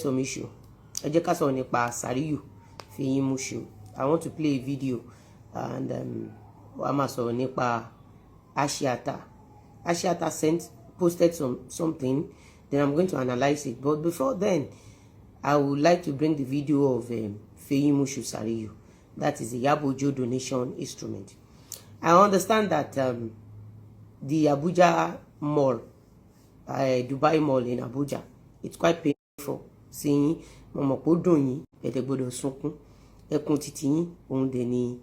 some issue. Ẹ jẹ́ ká sọ̀rọ̀ nípa Sàríù Fẹ́yìmúṣù. I want to play a video and a máa sọ̀rọ̀ nípa Ashiata. Ashiata posted something, then I'm going to analyze it. But before then, I would like to bring the video of Fẹ́yìmúṣù Sàríù. That is the Iyabo Ojo donation instrument. I understand that the Abuja Mall, Dubai Mall in Abuja, it's quite painful seeing mama po dun yin ede gbọ́dọ̀ sunkún ẹkún titi yin ohun de ni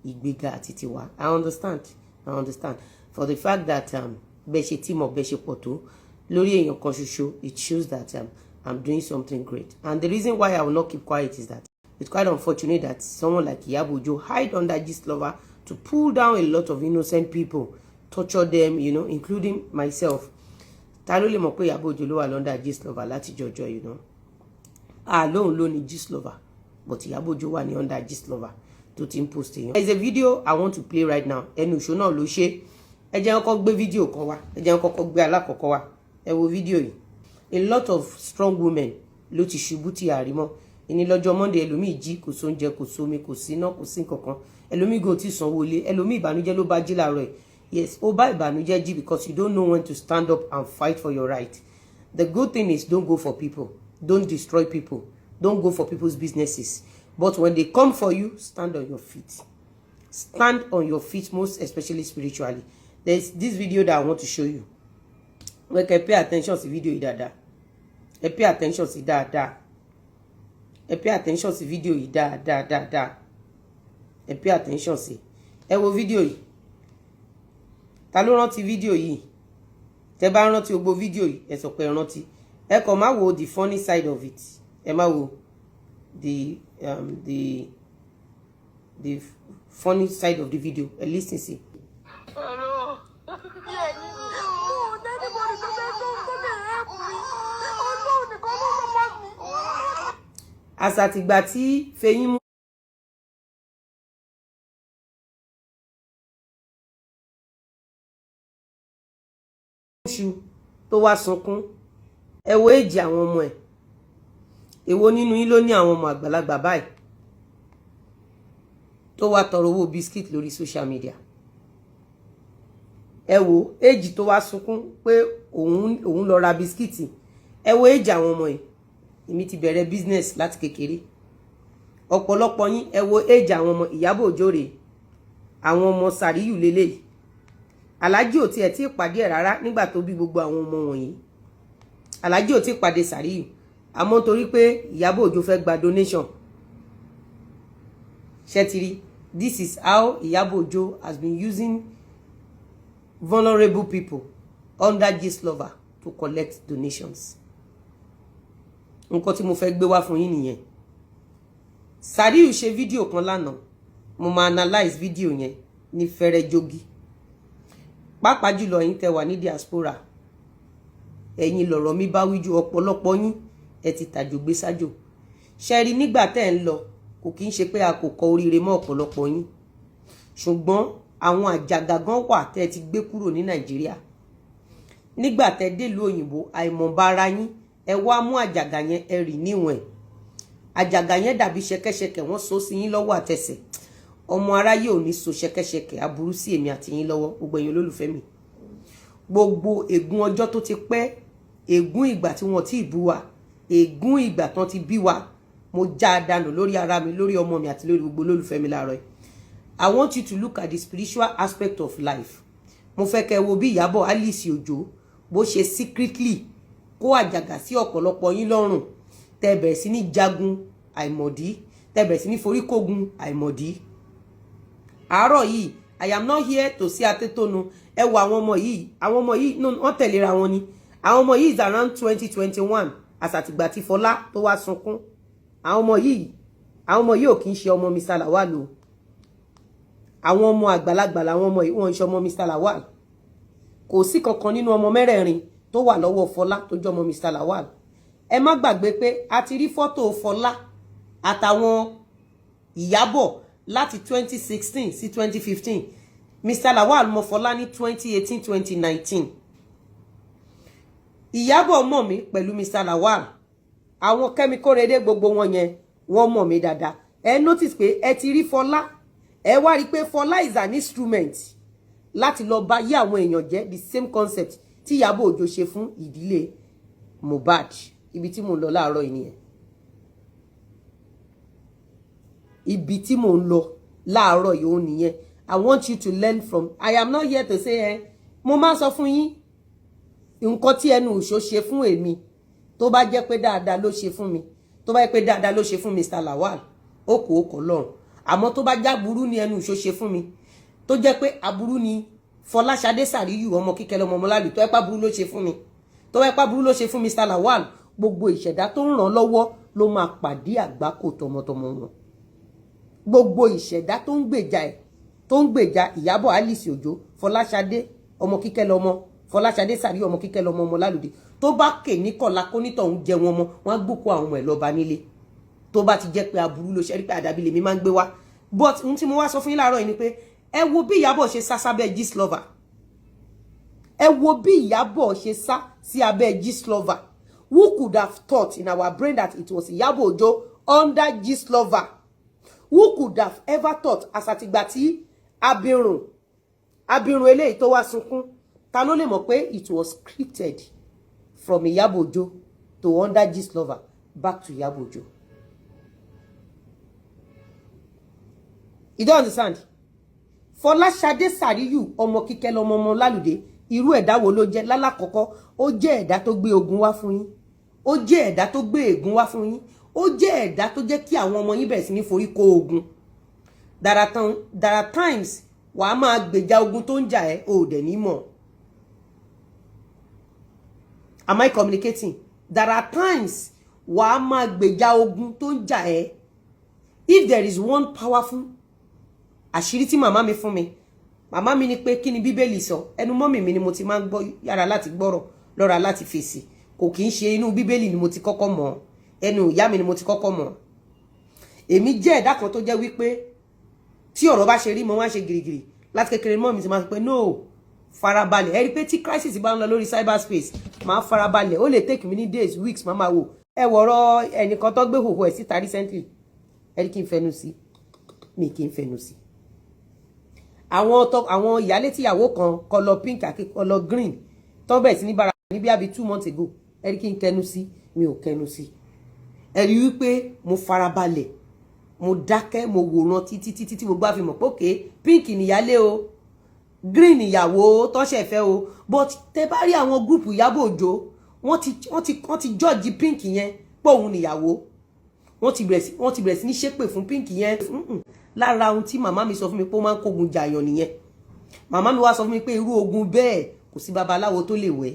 ìgbéga àti tiwa. I understand for the fact that be ṣe team up be ṣe pọ̀ tó lórí èyàn kan ṣoṣo, it shows that I'm doing something great. And the reason why I will not keep quiet is that it's quite unfortunate that someone like Iyabo Ojo hide under Gistlover to pull down a lot of innocent people, torture them, you know, including myself. Ta ló lè mọ̀ pé Iyabo Ojo ló wà under Gistlover láti jọjọ, you know. Lóhun ló ní Gistlover, but Iyabo Ojo wà ní under Gistlover tó ti ń post èèyàn. There is a video I want to play right now. Ẹnu ìṣó náà ló ṣe. Ẹ jẹ́ kọ́kọ́ gbé video kan wá. Ẹ jẹ́ kọ́kọ́ gbé alákọ̀ọ́kọ́ wá. Ẹ wo video yìí. A lot of strong women ló ti ṣubú tí àrímọ́. Ìní lọ́jọ́ Monday ẹlòmíì jí kò sóúnjẹ kò sómi kò síná kò sí nǹkankan. Ẹlòmíì go ti sanwó ilé. Ẹlòmíì ìbànújẹ́ ló bá jí láàárọ̀ ẹ̀. Yes, ó bá ìbànújẹ́ jí because you don't know when to stand up and fight for your right. The good thing is don't go for people. Don't destroy people. Don't go for people's businesses. But when they come for you, stand on your feet. Stand on your feet, most especially spiritually. There's this video that I want to show you. We can pay attention to video yìí dáadáa. Ẹ pay attention sí dáadáa. Ẹ pay attention sí video yìí dáadáa. Ẹ pay attention sí. Ẹ wo video yìí. Ta ló rántí video yìí? Tẹ́ bá rántí gbogbo video yìí, ẹ sọ pé ẹ rántí. Ẹ kàn má wo the funny side of it. Ẹ má wo the funny side of the video. Listen see. Hello. Àsàtìgbà tí Fẹ́yìmúṣù tó wá sunkún, ẹ wo èjì àwọn ọmọ ẹ̀. Èwo nínú yín ló ní àwọn ọmọ àgbàlagbà báyìí tó wá tọrọ owó biscuit lórí social media. Ẹ wo èjì tó wá sunkún pé òun lọ ra biscuit. Ẹ wo èjì àwọn ọmọ ẹ̀. Èmi ti bẹ̀rẹ̀ business láti kékeré. Ọ̀pọ̀lọpọ̀ yín ẹ wo èjì àwọn ọmọ Iyabo Ojo rẹ̀. Àwọn ọmọ Sàríù lélẹ̀. Alhaji ò tiẹ̀ tí pàdé ẹ̀ rárá nígbà tó bí gbogbo àwọn ọmọ wọ̀nyí. Alhaji ò tí pàdé Sàríù. Àmọ́ torí pé Iyabo Ojo fẹ́ gba donation. Ṣẹ́tìrí, this is how Iyabo Ojo has been using vulnerable people under Gistlover to collect donations. Nǹkan tí mo fẹ́ gbé wá fún yín nìyẹn. Sàríù ṣe fídíò kan lánàá. Mo máa analyze fídíò yẹn ní fẹ́rẹ́ jogi. Pàápàá jùlọ yín tẹ́ wà ní diaspora. Ẹ̀yin lọ̀rọ̀ mi bá wíjú ọ̀pọ̀lọpọ̀ yín ẹ ti tàjò gbé sájò. Ṣé rí nígbà tẹ́ ń lọ kò kí ń ṣe pé a kò kọ oríire mọ́ ọ̀pọ̀lọpọ̀ yín. Ṣùgbọ́n àwọn àjàgà gan wà tẹ́ ti gbé kúrò ní Nàìjíríà. Nígbà tẹ́ dé ìlú òyìnbó àìmọ̀bára yín ẹ wá mú àjàgà yẹn ẹ rì níwọ̀n. Àjàgà yẹn dàbí ṣẹ̀kẹ̀ṣẹ̀kẹ̀ wọ́n so sí yín lọ́wọ́ àtẹsẹ̀. Ọmọ aráyé ò ní so ṣẹ̀kẹ̀ṣẹ̀kẹ̀ aburú sí èmi àti yín lọ́wọ́ gbogbo ẹ̀yin olólùfẹ́ mi. Gbogbo ègún ọjọ́ tó ti pẹ́, ègún ìgbà tí wọ́n ti bú wa, ègún ìgbà tán ti bí wa, mo já dànù lórí ara mi, lórí ọmọ mi àti lórí gbogbo olólùfẹ́ mi láàárọ̀ yìí. I want you to look at the spiritual aspect of life. Mo fẹ́ kẹ́ wo bí Iyabo Alice Ojo bó ṣe secretly kó àjàgà sí ọ̀pọ̀lọpọ̀ yín lọ́rùn. Tẹ́ bẹ̀rẹ̀ sí ní jagun àìmọ̀dí, tẹ́ bẹ̀rẹ̀ sí ní foríkógun àìmọ̀dí. Àárọ̀ yìí, I am not here to see atetonu. Ẹ wo àwọn ọmọ yìí no wọ́n tẹ̀léra wọn ni. Àwọn ọmọ yìí is around 2021 àsàtìgbà tí Fọlá tó wá sunkún. Àwọn ọmọ yìí ò kì í ṣe ọmọ Mr. Lawal o. Àwọn ọmọ àgbàlagbà làwọn ọmọ yìí wọ́n ń ṣe ọmọ Mr. Lawal. Kò sí kankan nínú ọmọ mẹ́rẹ̀ẹ̀rin tó wà lọ́wọ́ Fọlá tó jẹ́ ọmọ Mr. Lawal. Ẹ má gbàgbé pé a ti rí fọ́tò Fọlá àtàwọn Ìyábọ̀ láti 2016 sí 2015. Mr. Lawal mọ Fọlá ní 2018-2019. Ìyábọ̀ mọ̀ mí pẹ̀lú Mr. Lawal àwọn Kẹ́mi Kórèdé gbogbo wọn yẹn wọ́n mọ̀ mí dáadáa ẹ notice pé ẹ ti rí Fọlá ẹ wá rí pé Fọlá is an instrument láti lọ bá yé àwọn èèyàn jẹ́ the same concept tí Ìyábọ̀ Òjó ṣe fún ìdílé Mohbad ibi tí mò ń lọ láàárọ̀ yìí nìyẹn ibi tí mò ń lọ láàárọ̀ yìí òun nìyẹn I want you to learn from I am not here to say mo máa sọ fún yín nǹkan tí ẹnu òṣó ṣe fún èmi tó bá jẹ́ pé dáadáa ló ṣe fún mi tó bá jẹ́ pé dáadáa ló ṣe fún Mr. Lawal ó kò lọ́rùn àmọ́ tó bá já burú ni ẹnu òṣó ṣe fún mi tó jẹ́ pé aburú ni Fọláṣadé Sàríyù ọmọ Kíkẹ́ lọmọ Ọmọlálù tó ẹpá burú ló ṣe fún mi tó ẹpá burú ló ṣe fún Mr. Lawal gbogbo ìṣẹ̀dá tó ń ràn lọ́wọ́ ló máa pàdé àgbákò tọmọtọmọ wọn gbogbo ìṣẹ̀dá tó ń gbèjà Ìyábọ̀ Alice Òjó Fọláṣadé ọmọ Kíkẹ́ lọmọ Fọláṣadé Sàríyù ọmọ Kíkẹ́ lọmọ Ọmọlálùdé tó bá kè ní kọ̀lá kónítọ̀ ń jẹ wọn mọ́ wọn á gbókò àwọn ọmọ ẹ̀ lọ́ba nílé tó bá ti jẹ́ pé aburú ló ṣe rí pé àdàbí lèmi máa ń gbé wá but n tí mo wá sọ fún yín láàárọ̀ yìí ni pé ẹ wo bí Ìyábọ̀ ṣe sá sábẹ́ Gistlover ẹ wo bí Ìyábọ̀ ṣe sá sí abẹ́ Gistlover who could have thought in our brain that it was Ìyábọ̀ Òjó under Gistlover who could have ever thought àsàtìgbà tí abirùn eléyìí tó wá sunkún ta ló lè mọ̀ pé it was scripted from Ìyábọ̀ Òjó to under Gistlover back to Ìyábọ̀ Òjó. You don't understand? Fọláṣadé Sàríyù ọmọ Kíkẹ́ lọmọ Ọmọlálùdé irú ẹ̀dá wo ló jẹ́ lálàkọ́kọ́ ó jẹ́ ẹ̀dá tó gbé ogun wá fún yín ó jẹ́ ẹ̀dá tó gbé ègún wá fún yín ó jẹ́ ẹ̀dá tó jẹ́ kí àwọn ọmọ yín bẹ̀rẹ̀ sí ní forí kó ogun there are times wàá máa gbèjà ogun tó ń jà ẹ́ o dẹ̀ ní mọ̀. Am I communicating? There are times wàá máa gbèjà ogun tó ń jà ẹ́ if there is one powerful àṣírí tí màmá mi fún mi màmá mi ní pé kí ni Bíbélì sọ ẹnu mọ́mì mi ni mo ti máa ń gbọ́ yára láti gbọ́rọ̀ lọ́ra láti fèsì kò kì í ṣe inú Bíbélì ni mo ti kọ́kọ́ mọ̀ ẹnu ìyá mi ni mo ti kọ́kọ́ mọ̀ èmi jẹ́ ẹ̀dá kan tó jẹ́ wípé tí ọ̀rọ̀ bá ṣe rí mo wá ṣe gìrìgìrì láti kékeré mọ́ mi ti máa sọ pé no farabalẹ̀ ẹ rí pé tí crisis bá ń lọ lórí cyberspace máa farabalẹ̀ ó lè take me ní days weeks máa máa wò ẹ wọ̀rọ̀ ẹnìkan tó gbé hòhò ẹ̀ síta recently ẹ rí kí n fẹnu sí mi kí n fẹnu sí àwọn ìyálé tíyàwó kan kọlọ pink àti kọlọ green tó bẹ̀rẹ̀ sí ní bára níbi àbí 2 months ago ẹ rí kí n kẹnu sí mi ò kẹnu sí ẹ rí wípé mo farabalẹ̀ mo dákẹ́ mo wòran títí gbogbo àfi mọ̀ pé òkè pink níyálé o green ìyàwó tọ́ṣẹ̀ fẹ́ o but tẹ bá rí àwọn gúrùpù Ìyábọ̀ Òjó wọ́n ti judge pink yẹn pé òun níyàwó wọ́n ti bẹ̀rẹ̀ sí ní ṣépè fún pink yẹn lára ohun tí màmá mi sọ fún mi pé ó máa ń kógun jàyàn nìyẹn màmá mi wá sọ fún mi pé irú ogun bẹ́ẹ̀ kò sí babaláwo tó lè wẹ̀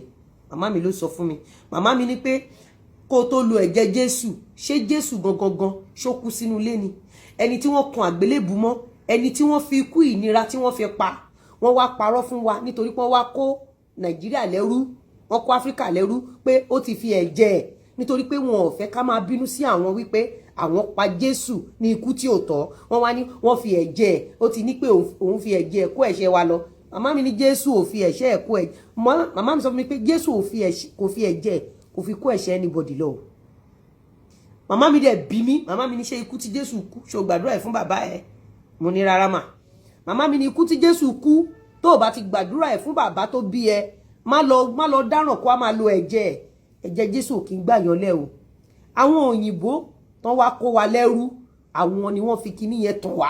màmá mi ló sọ fún mi màmá mi ní pé kó tó lo ẹ̀jẹ̀ Jésù ṣé Jésù gangan ṣó kú sínú ilé ni ẹni tí wọ́n kan àgbélébù mọ́ ẹni tí wọ́n fi ikú ìnira tí wọ́n fi pa wọ́n wá parọ́ fún wa nítorí pé wọ́n wá kó Nàìjíríà lẹ́rú wọ́n kó Áfíríkà lẹ́rú pé ó ti fi ẹ̀jẹ̀ ẹ̀ nítorí pé wọn ò fẹ́ ká máa bínú sí àwọn wípé àwọn pa Jésù ní ikú tí ò tọ́ wọ́n wá ní wọ́n fi ẹ̀jẹ̀ ẹ̀ ó ti ní pé òun fi ẹ̀jẹ̀ ẹ̀ kó ẹ̀ṣẹ̀ wa lọ màmá mi ní Jésù ò fi ẹ̀ṣẹ̀ ẹ̀ kó ẹ̀jẹ̀ màmá mi sọ fún mi pé Jésù kò fi ẹ̀jẹ̀ kò fi kó ẹ̀ṣẹ̀ anybody lọ màmá mi dẹ̀ bí mi màmá mi ní ṣe ikú tí Jésù kú ṣó gbàdúrà ẹ̀ fún bàbá ẹ̀ mo ní rárá mà màmá mi ní ikú tí Jésù kú tó o bá ti gbàdúrà ẹ̀ fún bàbá tó bí ẹ má lọ dáràn kó a máa lo ẹ̀jẹ̀ Jésù kì í gbà yọlẹ̀ o àwọn òyìnbó tán wá kó wa lẹ́rú àwọn ni wọ́n fi kíní yẹn tàn wá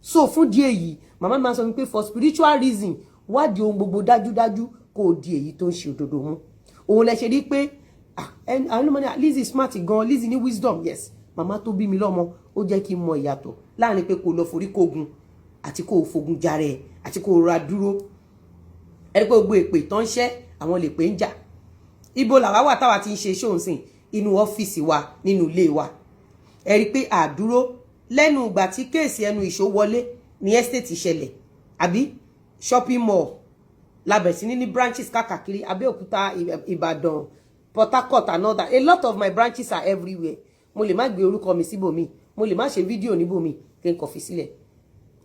so fún díẹ̀ yìí màmá mi máa sọ pé for spiritual reason wádìí ohun gbogbo dájúdájú kò di èyí tó ń ṣe òdodo mú òun lẹ ṣe rí pé àwọn ọmọ ní Lizzy smart gan Lizzy ní wisdom yes màmá tó bí mi lọ́mọ ó jẹ́ kí n mọ ìyàtọ̀ láàrin pé kò lọ forí kógun àti kò fogun jarẹ àti kò ra dúró ẹni pé gbogbo èpè tán ṣẹ́ àwọn lè pè ń jà ibo làwa wà táwa ti ń ṣe ṣóǹsìn inú ọ́fíìsì wa nínú ilé wa ẹ rí pé àdúró lẹ́nu ìgbà tí kéèsì ẹnu ìṣó wọlé ní estate ìṣẹ̀lẹ̀ àbí shopping mall labẹ̀ sí ní branches káàkiri Abẹ́òkúta Ìbàdàn Port Harcourt and all that a lot of my branches are everywhere mo lè má gbé orúkọ mi síbòmí mo lè má ṣe fídíò níbòmí kí n kàn fi sílẹ̀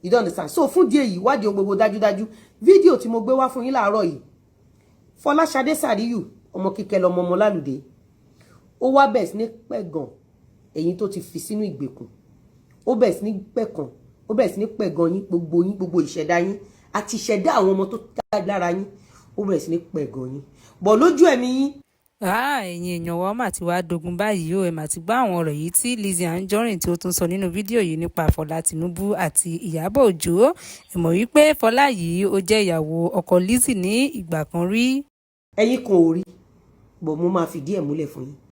you don't understand so fún díẹ̀ yìí wádìí ohun gbogbo dájúdájú fídíò tí mo gbé wá fún yín láàárọ̀ yìí Fọláṣadé Sàríyù ọmọ Kíkẹ́ lọmọ Ọmọlálùdé ó wá bẹ̀rẹ̀ sí ní pẹ̀gàn ẹ̀yin tó ti fi sínú ìgbèkùn, ó bẹ̀rẹ̀ sí ní pẹ̀kàn, ó bẹ̀rẹ̀ sí ní pẹ̀gàn yín, gbogbo ìṣẹ̀dá yín àti ìṣẹ̀dá àwọn ọmọ tó jáde lára yín, ó bẹ̀rẹ̀ sí ní pẹ̀gàn yín bọ̀ lójú ẹ̀mí yín. Ẹ̀yin èèyàn wa mà ti wá dogun báyìí o, ẹ mà ti gbọ́ àwọn ọ̀rọ̀ yìí tí Lizzy Anjorin tí ó tún sọ nínú fídíò yìí nípa Fọlá Tinubu àti Ìyábọ̀ Òjó. Ẹ mọ̀ wípé Fọlá yìí ó jẹ́ ìyàwó ọkọ Lizzy ní ìgbà kan rí. Ẹ̀yin kan ò rí bọ̀ mo máa fìdí ẹ̀ múlẹ̀ fún yín.